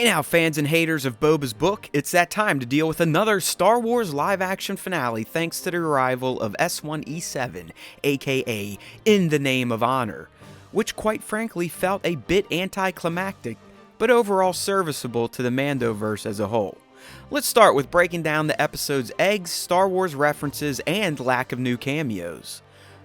Hey now, fans and haters of Boba's book, it's that time to deal with another Star Wars live-action finale thanks to the arrival of S1E7, aka In the Name of Honor, which quite frankly felt a bit anticlimactic, but overall serviceable to the Mandoverse as a whole. Let's start with breaking down the episode's eggs, Star Wars references, and lack of new cameos.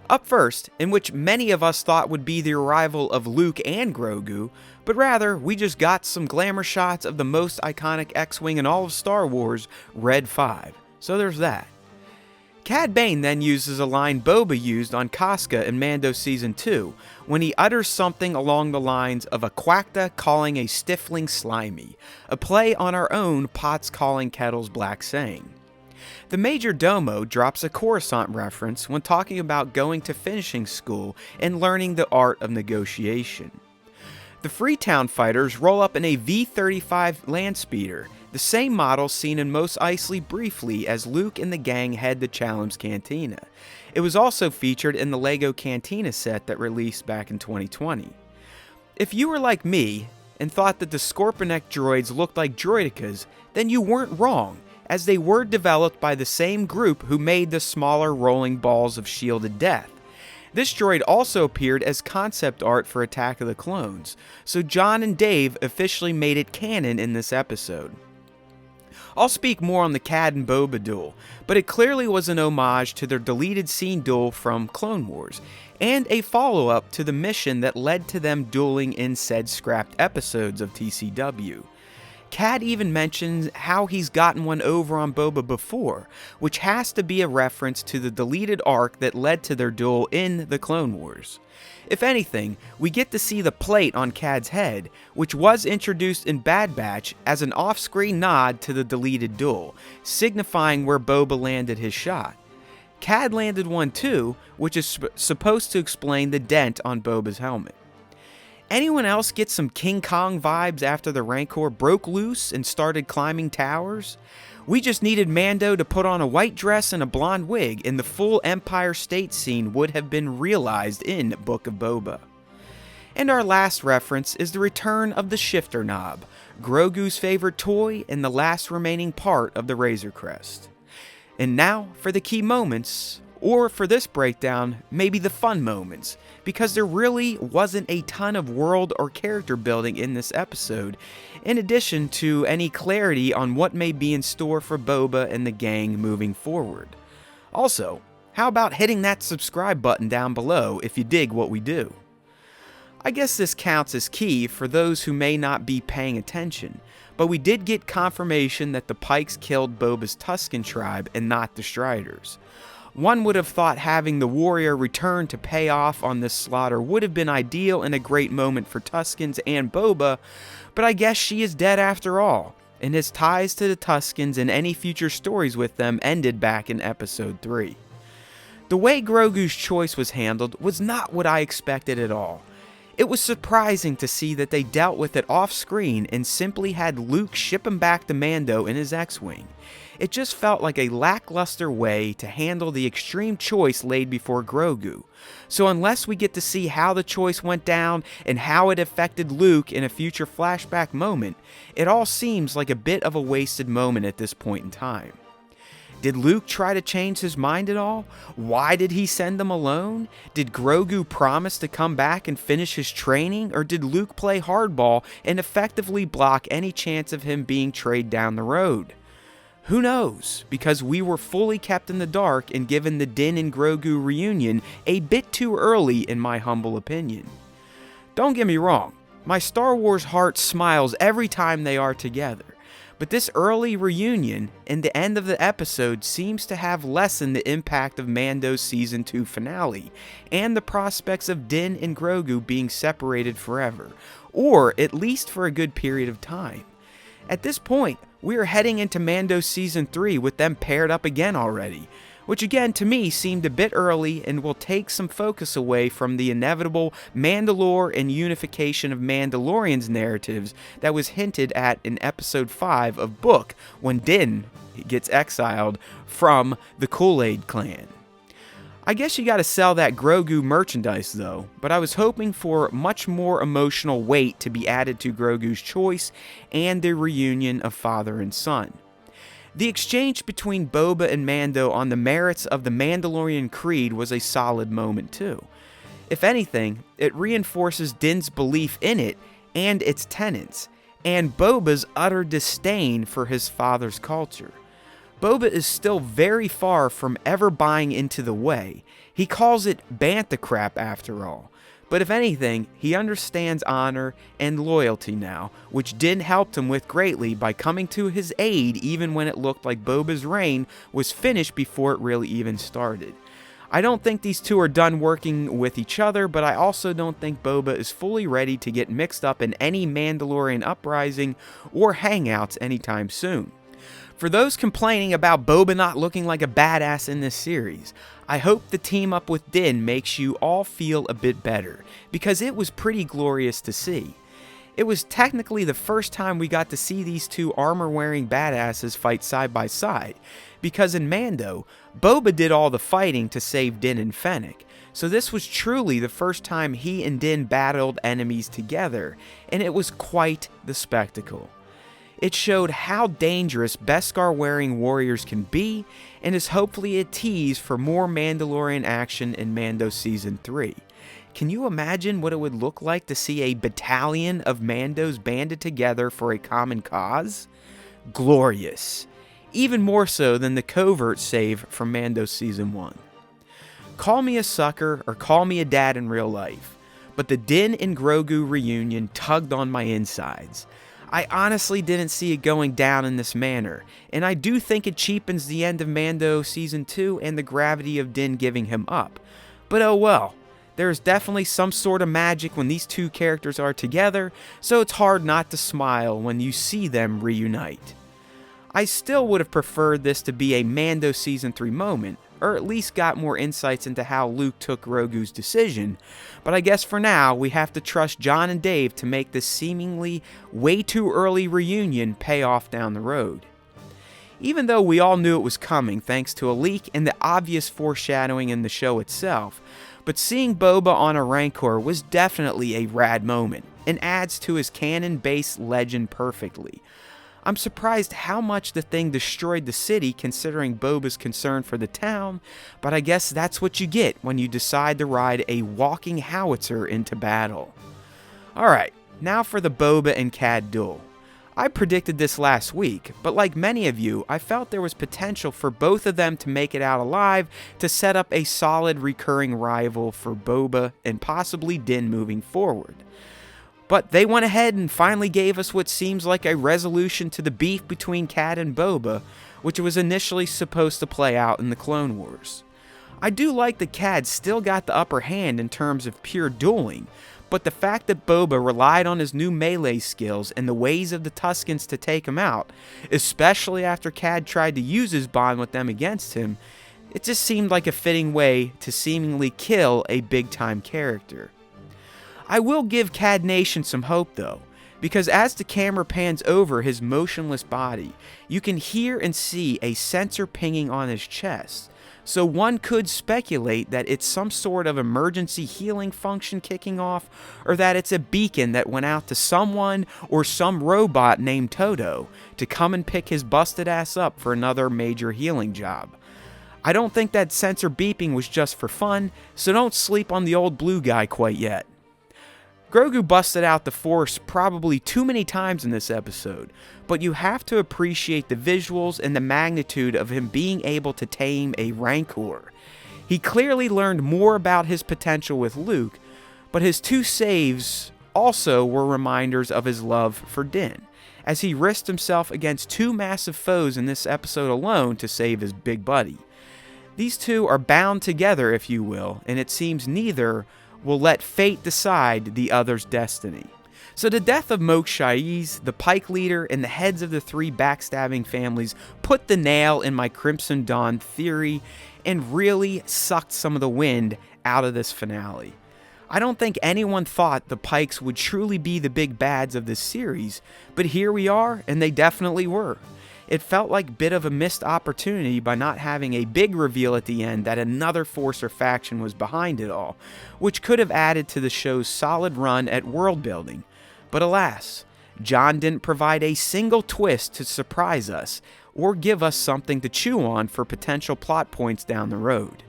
Up first, in which many of us thought would be the arrival of Luke and Grogu, but rather we just got some glamour shots of the most iconic X-Wing in all of Star Wars, Red 5. So there's that. Cad Bane then uses a line Boba used on Casca in Mando Season 2, when he utters something along the lines of a quacta calling a stifling slimy, a play on our own pots calling kettles black saying. The Major Domo drops a Coruscant reference when talking about going to finishing school and learning the art of negotiation. The Freetown fighters roll up in a V-35 Landspeeder, the same model seen in Mos Eisley briefly as Luke and the gang head to Chalam's Cantina. It was also featured in the LEGO Cantina set that released back in 2020. If you were like me and thought that the Scorpionic droids looked like droidicas, then you weren't wrong, as they were developed by the same group who made the smaller rolling balls of shielded death. This droid also appeared as concept art for Attack of the Clones, so John and Dave officially made it canon in this episode. I'll speak more on the Cad and Boba duel, but it clearly was an homage to their deleted scene duel from Clone Wars, and a follow-up to the mission that led to them dueling in said scrapped episodes of TCW. Cad even mentions how he's gotten one over on Boba before, which has to be a reference to the deleted arc that led to their duel in the Clone Wars. If anything, we get to see the plate on Cad's head, which was introduced in Bad Batch as an off-screen nod to the deleted duel, signifying where Boba landed his shot. Cad landed one too, which is supposed to explain the dent on Boba's helmet. Anyone else get some King Kong vibes after the Rancor broke loose and started climbing towers? We just needed Mando to put on a white dress and a blonde wig, and the full Empire State scene would have been realized in Book of Boba. And our last reference is the return of the shifter knob, Grogu's favorite toy and the last remaining part of the Razor Crest. And now for the key moments, or for this breakdown, maybe the fun moments, because there really wasn't a ton of world or character building in this episode, in addition to any clarity on what may be in store for Boba and the gang moving forward. Also, how about hitting that subscribe button down below if you dig what we do? I guess this counts as key for those who may not be paying attention, but we did get confirmation that the Pikes killed Boba's Tusken tribe and not the Striders. One would have thought having the warrior return to pay off on this slaughter would have been ideal and a great moment for Tuskens and Boba, but I guess she is dead after all, and his ties to the Tuskens and any future stories with them ended back in Episode 3. The way Grogu's choice was handled was not what I expected at all. It was surprising to see that they dealt with it off-screen and simply had Luke ship him back to Mando in his X-Wing. It just felt like a lackluster way to handle the extreme choice laid before Grogu. So unless we get to see how the choice went down and how it affected Luke in a future flashback moment, it all seems like a bit of a wasted moment at this point in time. Did Luke try to change his mind at all? Why did he send them alone? Did Grogu promise to come back and finish his training? Or did Luke play hardball and effectively block any chance of him being trayed down the road? Who knows, because we were fully kept in the dark and given the Din and Grogu reunion a bit too early in my humble opinion. Don't get me wrong, my Star Wars heart smiles every time they are together. But this early reunion and the end of the episode seems to have lessened the impact of Mando's Season 2 finale, and the prospects of Din and Grogu being separated forever, or at least for a good period of time. At this point, we are heading into Mando Season 3 with them paired up again already, which again to me seemed a bit early and will take some focus away from the inevitable Mandalore and unification of Mandalorians narratives that was hinted at in Episode 5 of Book when Din gets exiled from the Kool-Aid clan. I guess you gotta sell that Grogu merchandise though, but I was hoping for much more emotional weight to be added to Grogu's choice and the reunion of father and son. The exchange between Boba and Mando on the merits of the Mandalorian Creed was a solid moment too. If anything, it reinforces Din's belief in it and its tenets, and Boba's utter disdain for his father's culture. Boba is still very far from ever buying into the way. He calls it bantha crap after all. But if anything, he understands honor and loyalty now, which Din helped him with greatly by coming to his aid even when it looked like Boba's reign was finished before it really even started. I don't think these two are done working with each other, but I also don't think Boba is fully ready to get mixed up in any Mandalorian uprising or hangouts anytime soon. For those complaining about Boba not looking like a badass in this series, I hope the team up with Din makes you all feel a bit better, because it was pretty glorious to see. It was technically the first time we got to see these two armor-wearing badasses fight side by side, because in Mando, Boba did all the fighting to save Din and Fennec, so this was truly the first time he and Din battled enemies together, and it was quite the spectacle. It showed how dangerous Beskar-wearing warriors can be, and is hopefully a tease for more Mandalorian action in Mando Season 3. Can you imagine what it would look like to see a battalion of Mandos banded together for a common cause? Glorious. Even more so than the covert save from Mando Season 1. Call me a sucker or call me a dad in real life, but the Din and Grogu reunion tugged on my insides. I honestly didn't see it going down in this manner, and I do think it cheapens the end of Mando Season 2 and the gravity of Din giving him up. But oh well, there is definitely some sort of magic when these two characters are together, so it's hard not to smile when you see them reunite. I still would have preferred this to be a Mando Season 3 moment, or at least got more insights into how Luke took Grogu's decision, but I guess for now we have to trust John and Dave to make this seemingly way too early reunion pay off down the road. Even though we all knew it was coming thanks to a leak and the obvious foreshadowing in the show itself, but seeing Boba on a Rancor was definitely a rad moment, and adds to his canon-based legend perfectly. I'm surprised how much the thing destroyed the city considering Boba's concern for the town, but I guess that's what you get when you decide to ride a walking howitzer into battle. Alright, now for the Boba and Cad duel. I predicted this last week, but like many of you, I felt there was potential for both of them to make it out alive to set up a solid recurring rival for Boba and possibly Din moving forward. But they went ahead and finally gave us what seems like a resolution to the beef between Cad and Boba, which was initially supposed to play out in the Clone Wars. I do like that Cad still got the upper hand in terms of pure dueling, but the fact that Boba relied on his new melee skills and the ways of the Tuskens to take him out, especially after Cad tried to use his bond with them against him, it just seemed like a fitting way to seemingly kill a big-time character. I will give Cad Nation some hope though, because as the camera pans over his motionless body, you can hear and see a sensor pinging on his chest, so one could speculate that it's some sort of emergency healing function kicking off, or that it's a beacon that went out to someone or some robot named Toto to come and pick his busted ass up for another major healing job. I don't think that sensor beeping was just for fun, so don't sleep on the old blue guy quite yet. Grogu busted out the Force probably too many times in this episode, but you have to appreciate the visuals and the magnitude of him being able to tame a Rancor. He clearly learned more about his potential with Luke, but his two saves also were reminders of his love for Din, as he risked himself against two massive foes in this episode alone to save his big buddy. These two are bound together, if you will, and it seems neither will let fate decide the other's destiny. So the death of Mok Shaiz, the Pike leader, and the heads of the three backstabbing families put the nail in my Crimson Dawn theory and really sucked some of the wind out of this finale. I don't think anyone thought the Pikes would truly be the big bads of this series, but here we are, and they definitely were. it felt like a bit of a missed opportunity by not having a big reveal at the end that another force or faction was behind it all, which could have added to the show's solid run at world building. But alas, John didn't provide a single twist to surprise us or give us something to chew on for potential plot points down the road.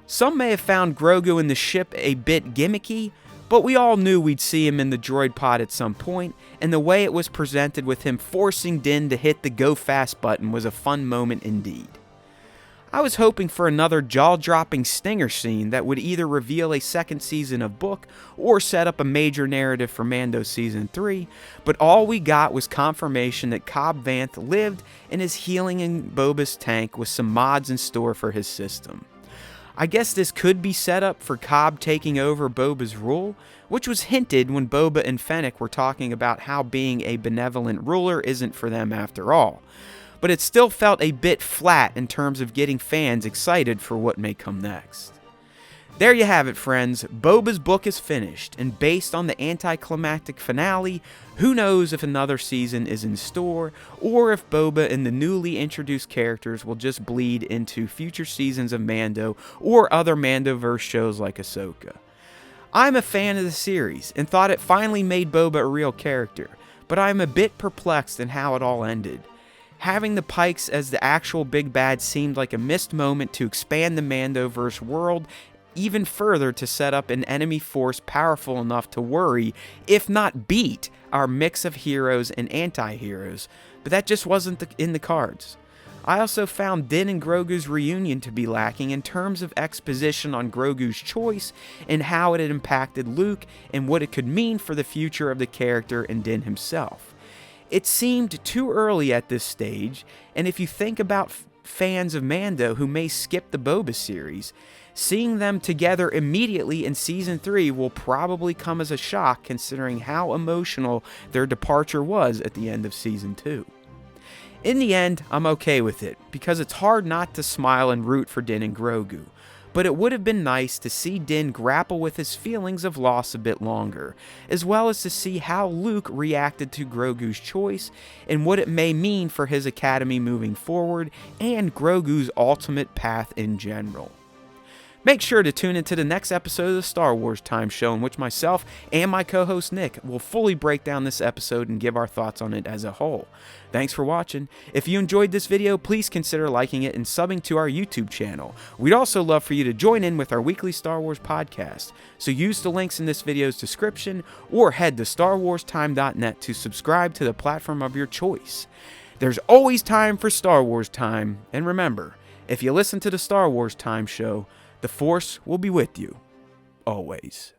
Some may have found Grogu in the ship a bit gimmicky, but we all knew we'd see him in the droid pod at some point, and the way it was presented with him forcing Din to hit the go fast button was a fun moment indeed. I was hoping for another jaw-dropping stinger scene that would either reveal a second season of Book or set up a major narrative for Mando Season 3, but all we got was confirmation that Cobb Vanth lived and is healing in Boba's tank with some mods in store for his system. I guess this could be set up for Cobb taking over Boba's rule, which was hinted when Boba and Fennec were talking about how being a benevolent ruler isn't for them after all. But it still felt a bit flat in terms of getting fans excited for what may come next. There you have it, friends. Boba's book is finished, and based on the anticlimactic finale, who knows if another season is in store, or if Boba and the newly introduced characters will just bleed into future seasons of Mando or other Mandoverse shows like Ahsoka. I'm a fan of the series, and thought it finally made Boba a real character, but I'm a bit perplexed in how it all ended. Having the Pikes as the actual big bad seemed like a missed moment to expand the Mandoverse world even further to set up an enemy force powerful enough to worry, if not beat, our mix of heroes and anti-heroes, but that just wasn't in the cards. I also found Din and Grogu's reunion to be lacking in terms of exposition on Grogu's choice and how it had impacted Luke and what it could mean for the future of the character and Din himself. It seemed too early at this stage, and if you think about fans of Mando who may skip the Boba series, seeing them together immediately in Season 3 will probably come as a shock considering how emotional their departure was at the end of Season 2. In the end, I'm okay with it, because it's hard not to smile and root for Din and Grogu. But it would have been nice to see Din grapple with his feelings of loss a bit longer, as well as to see how Luke reacted to Grogu's choice and what it may mean for his academy moving forward and Grogu's ultimate path in general. Make sure to tune into the next episode of the Star Wars Time Show, in which myself and my co-host Nick will fully break down this episode and give our thoughts on it as a whole. Thanks for watching. If you enjoyed this video, please consider liking it and subbing to our YouTube channel. We'd also love for you to join in with our weekly Star Wars podcast. So use the links in this video's description or head to StarWarsTime.net to subscribe to the platform of your choice. There's always time for Star Wars time, and remember, if you listen to the Star Wars Time Show, the Force will be with you, always.